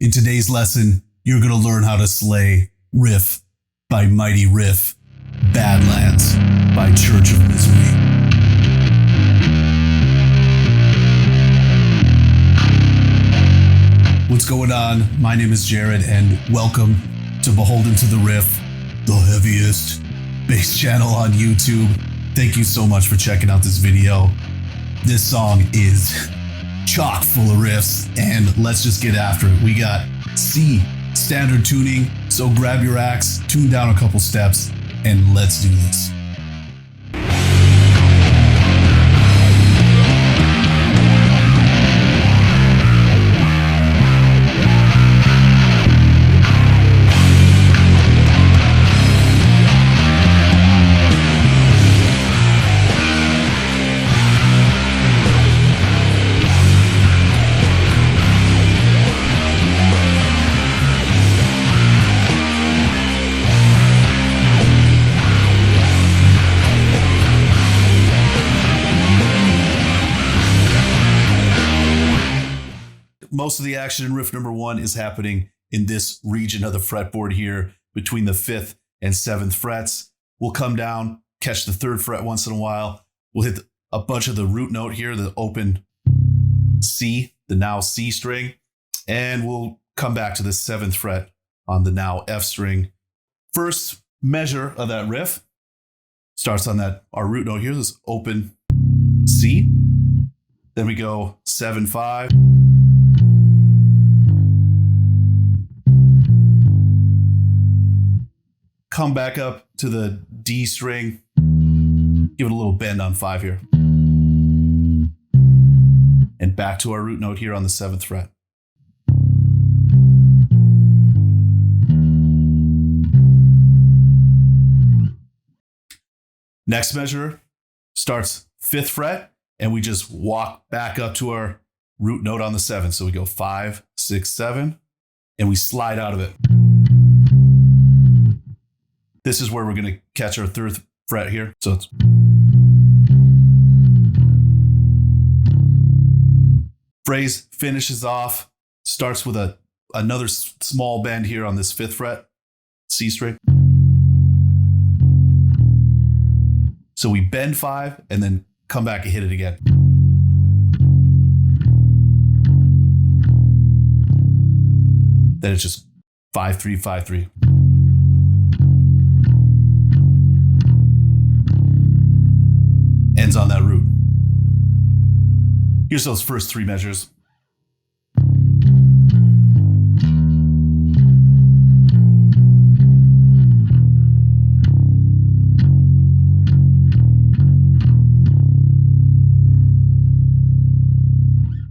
In today's lesson, you're going to learn how to slay Riff by Mighty Riff, Badlands by Church of Misery. What's going on? My name is Jered and welcome to Beholden to the Riff, the heaviest bass channel on YouTube. Thank you so much for checking out this video. This song is chock full of riffs, and let's just get after it. We got C standard tuning, so grab your axe, tune down a couple steps, and let's do this. Most of the action in riff number 1 is happening in this region of the fretboard here between the 5th and 7th frets. We'll come down, catch the 3rd fret once in a while. We'll hit a bunch of the root note here, the open C, the now C string, and we'll come back to the 7th fret on the now F string. First measure of that riff starts on our root note here, this open C. Then we go 7-5. Come back up to the D string, give it a little bend on 5 here. And back to our root note here on the 7th fret. Next measure starts 5th fret, and we just walk back up to our root note on the 7th. So we go 5, 6, 7, and we slide out of it. This is where we're going to catch our 3rd fret here. So it's phrase finishes off, starts with another small bend here on this 5th fret, C string. So we bend 5 and then come back and hit it again. Then it's just 5-3, 5-3. Ends on that root. Here's those first 3 measures.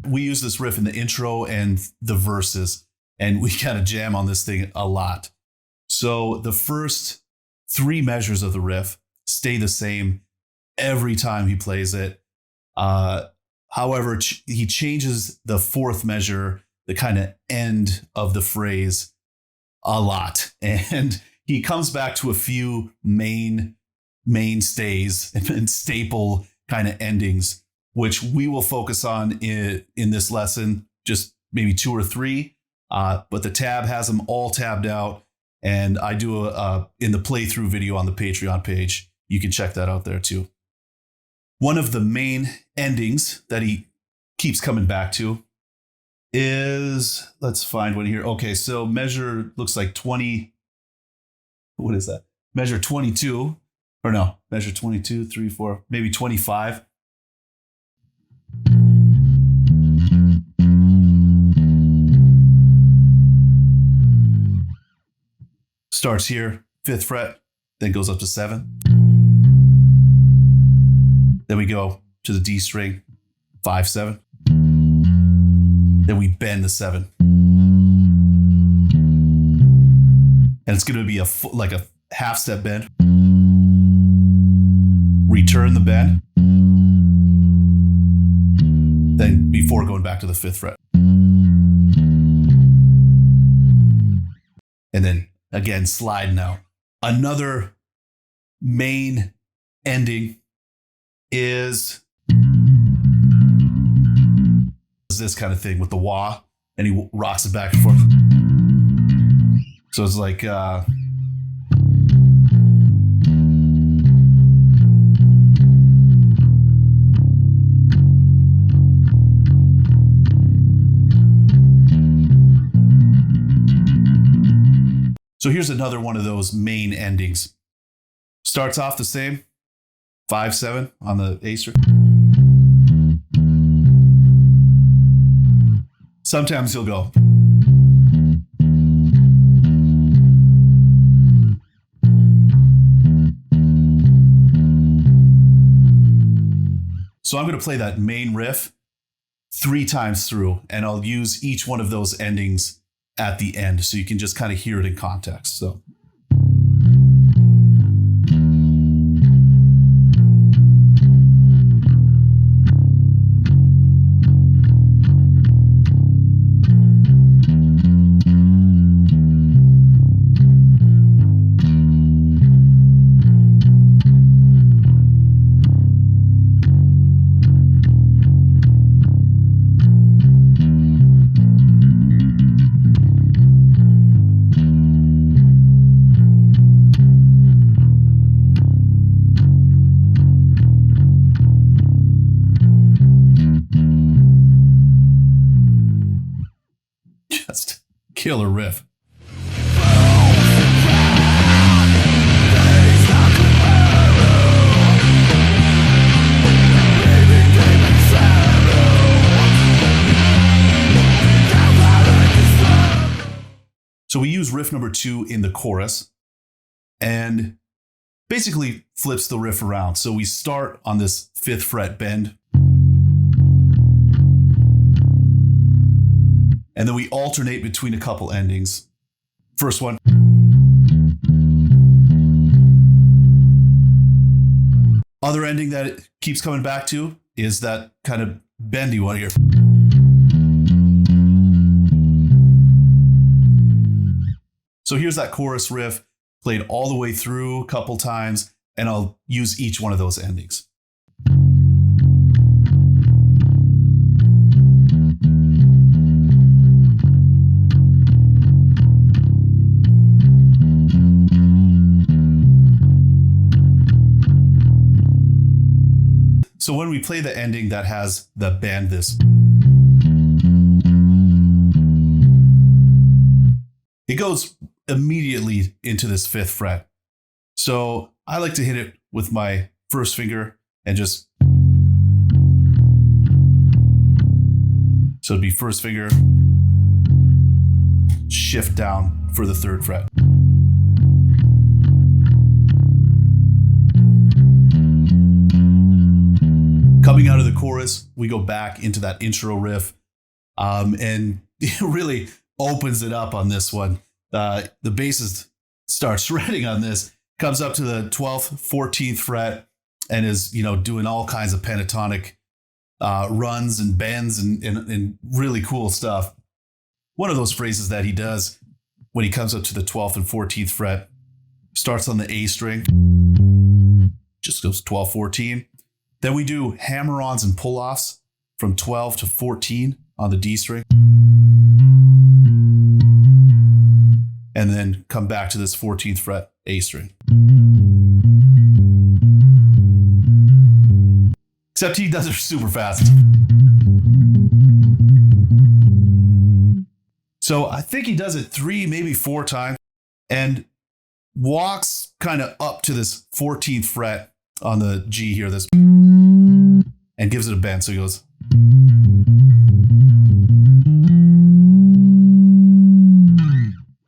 We use this riff in the intro and the verses, and we kind of jam on this thing a lot. So the first 3 measures of the riff stay the same every time he plays it. However, he changes the 4th measure, the kind of end of the phrase, a lot. And he comes back to a few mainstays and staple kind of endings, which we will focus on in this lesson, just maybe 2 or 3. But the tab has them all tabbed out. And I do in the playthrough video on the Patreon page. You can check that out there too. One of the main endings that he keeps coming back to is, let's find one here. Okay, so measure looks like 20. What is that? Measure 22, or no, measure 22, 3, 4, maybe 25. Starts here, 5th fret, then goes up to 7. Then we go to the D string, 5, 7. Then we bend the 7. And it's going to be like a half step bend. Return the bend. Then before going back to the 5th fret. And then again, slide now. Another main ending is this kind of thing with the wah, and he rocks it back and forth. So it's like so here's another one of those main endings. Starts off the same, 5/7 on the A string. Sometimes he'll go. So I'm going to play that main riff 3 times through, and I'll use each one of those endings at the end so you can just kind of hear it in context. So. Just killer riff. So we use riff number 2 in the chorus and basically flips the riff around. So we start on this 5th fret bend. And then we alternate between a couple endings. First one. Other ending that it keeps coming back to is that kind of bendy one here. So here's that chorus riff played all the way through a couple times, and I'll use each one of those endings. So when we play the ending that has the band this, it goes immediately into this 5th fret. So I like to hit it with my first finger and just, so it'd be first finger, shift down for the 3rd fret. Coming out of the chorus, we go back into that intro riff, and it really opens it up on this one. The bassist starts shredding on this, comes up to the 12th, 14th fret, and is, doing all kinds of pentatonic runs and bends and really cool stuff. One of those phrases that he does when he comes up to the 12th and 14th fret, starts on the A string, just goes 12, 14. Then we do hammer-ons and pull-offs from 12 to 14 on the D string. And then come back to this 14th fret A string. Except he does it super fast. So I think he does it 3, maybe 4 times, and walks kind of up to this 14th fret on the G here, this, and gives it a bend. So he goes.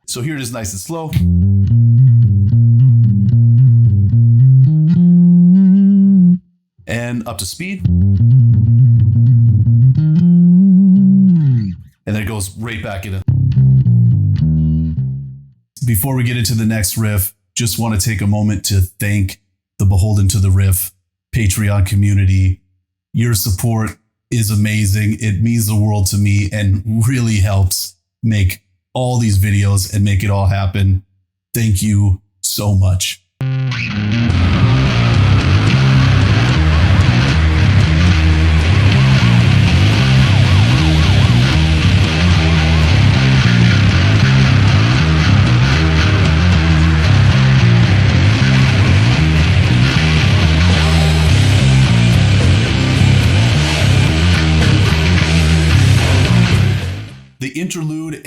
So here it is nice and slow. And up to speed. And then it goes right back in it. Before we get into the next riff, just want to take a moment to thank the Beholden to the Riff Patreon community. Your support is amazing. It means the world to me and really helps make all these videos and make it all happen. Thank you so much.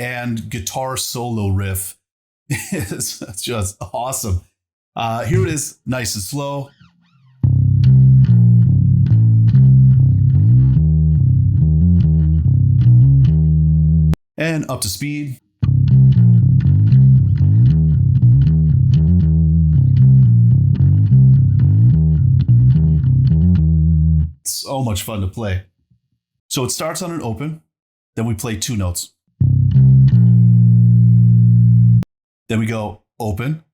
and guitar solo riff is just awesome. Here it is, nice and slow. And up to speed. So much fun to play. So it starts on an open, then we play 2 notes. Then we go open,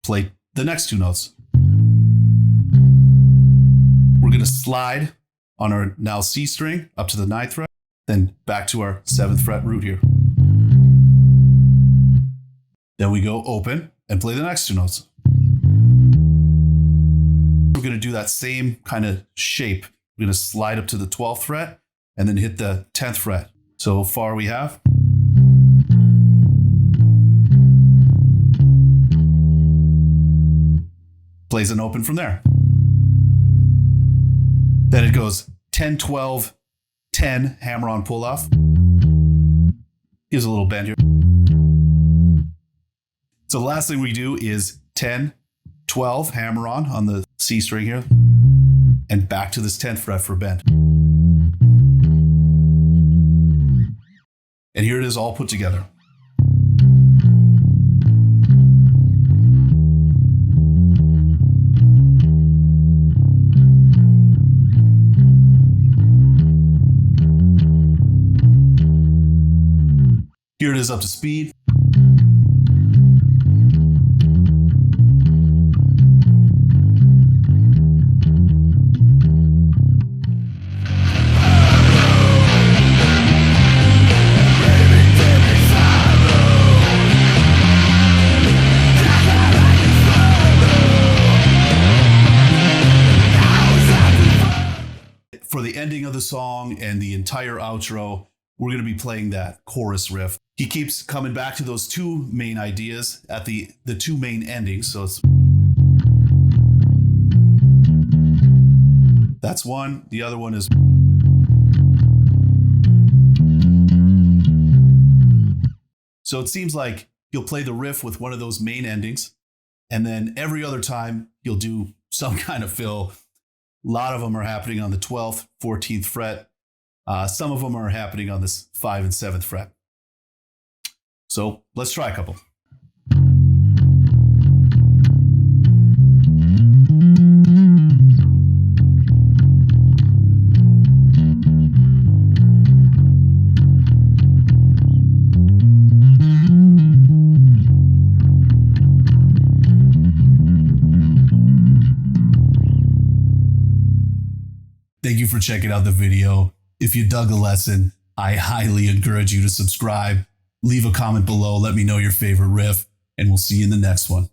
play the next 2 notes. We're going to slide on our now C string up to the 9th fret, then back to our 7th fret root here. Then we go open and play the next 2 notes. We're going to do that same kind of shape. We're going to slide up to the 12th fret and then hit the 10th fret. So far we have. Plays an open from there. Then it goes 10, 12, 10, hammer on pull off. Gives a little bend here. So the last thing we do is 10, 12, hammer on the C string here, and back to this 10th fret for bend. And here it is all put together. Here it is up to speed. For the ending of the song and the entire outro, we're going to be playing that chorus riff. He keeps coming back to those 2 main ideas at the 2 main endings. So that's one. The other one is. So it seems like he'll play the riff with one of those main endings, and then every other time he'll do some kind of fill. A lot of them are happening on the 12th, 14th fret. Some of them are happening on this 5 and 7th fret. So let's try a couple. Thank you for checking out the video. If you dug the lesson, I highly encourage you to subscribe. Leave a comment below. Let me know your favorite riff, and we'll see you in the next one.